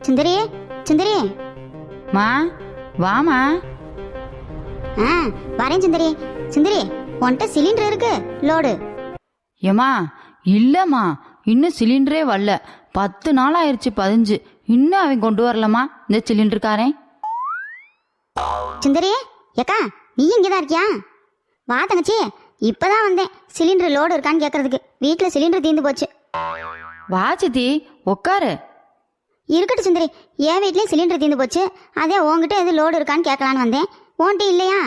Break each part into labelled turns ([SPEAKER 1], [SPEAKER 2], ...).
[SPEAKER 1] சுந்தரி, சுந்தரி.
[SPEAKER 2] மா வாமா.
[SPEAKER 1] வரேன் சுந்தரி. சுந்தரி, உன்கிட்ட சிலிண்டர் இருக்கு, லோடு.
[SPEAKER 2] ஏமா இல்லம்மா, இன்னும் சிலிண்டரே வரல. 10 நாள் ஆயிடுச்சு, 15. இன்னும் அவன் கொண்டு வரலம்மா இந்த சிலிண்டருக்காரன்.
[SPEAKER 1] சுந்தரி, ஏக்கா நீ இங்கதான் இருக்கியா? வா தங்கச்சி, இப்பதான் வந்தேன் சிலிண்டர் லோடு இருக்கான்னு கேட்கறதுக்கு. வீட்டுல சிலிண்டர் தீர்ந்து போச்சு.
[SPEAKER 2] வா சித்தி, உட்காரு.
[SPEAKER 1] இருக்கட்டும் சுந்தரி, என் வீட்லயும் சிலிண்டர் தீர்ந்து போச்சு. அதே உங்ககிட்ட எது லோடு இருக்கான்னு கேட்கலான்னு வந்தேன். உன்கிட்ட இல்லையா?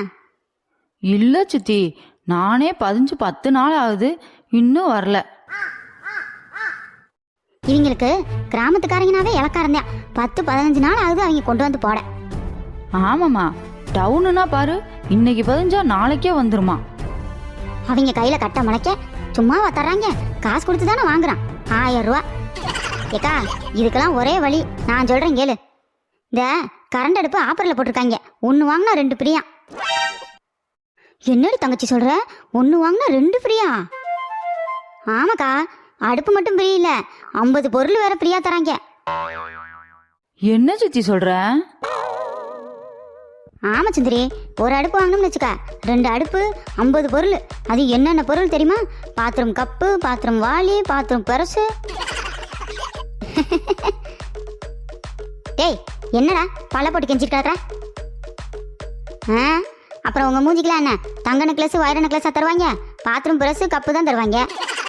[SPEAKER 2] இல்லை சித்தி, நானே 10 நாள் ஆகுது, இன்னும் வரல.
[SPEAKER 1] இவங்களுக்கு கிராமத்துக்காரங்கனாவே இலக்காரந்தேன். 10-15 நாள் ஆகுது அவங்க கொண்டு வந்து போட.
[SPEAKER 2] ஆமாம்மா, டவுனுனா பாரு, இன்னைக்கு பதிஞ்சா நாளைக்கே வந்துருமா.
[SPEAKER 1] அவங்க கையில கட்ட முளைக்க சும்மாவா தர்றாங்க? காசு கொடுத்து தானே வாங்குறான், 1000 ரூபா. ஏக்கா இதுக்கெல்லாம் ஒரே வழி, நான் சொல்றேன் கேளு. இந்த கரண்ட் அடுப்பு ஆப்பரில் போட்டிருக்காங்க. 1 வாங்கினா 2 ஃப்ரீயா. என்னடி தங்கச்சி சொல்ற? 1 வாங்கினா 2 ஃப்ரீயா? ஆமாக்கா, அடுப்பு மட்டும் ஃப்ரீ இல்ல, 50 பொருள் வேற ஃப்ரீயா தராங்க.
[SPEAKER 2] என்ன சித்தி சொல்ற?
[SPEAKER 1] ஆமா சுந்தரி, ஒரு அடுப்பு வாங்கணும்னு வச்சுக்க, 2 அடுப்பு 50 பொருள். அது என்னென்ன பொருள் தெரியுமா? பாத்ரூம் கப்பு, பாத்ரூம் வாளி, பாத்ரூம் பரசு. டேய் என்னடா பல போட்டு கெஞ்சிட்டு அப்புறம் உங்க மூஞ்சிக்கலாம் என்ன? தங்க நெக்லஸ், வைர நெக்லஸா தருவாங்க? பாத்ரூம் பிரஸ், கப்பு தான் தருவாங்க.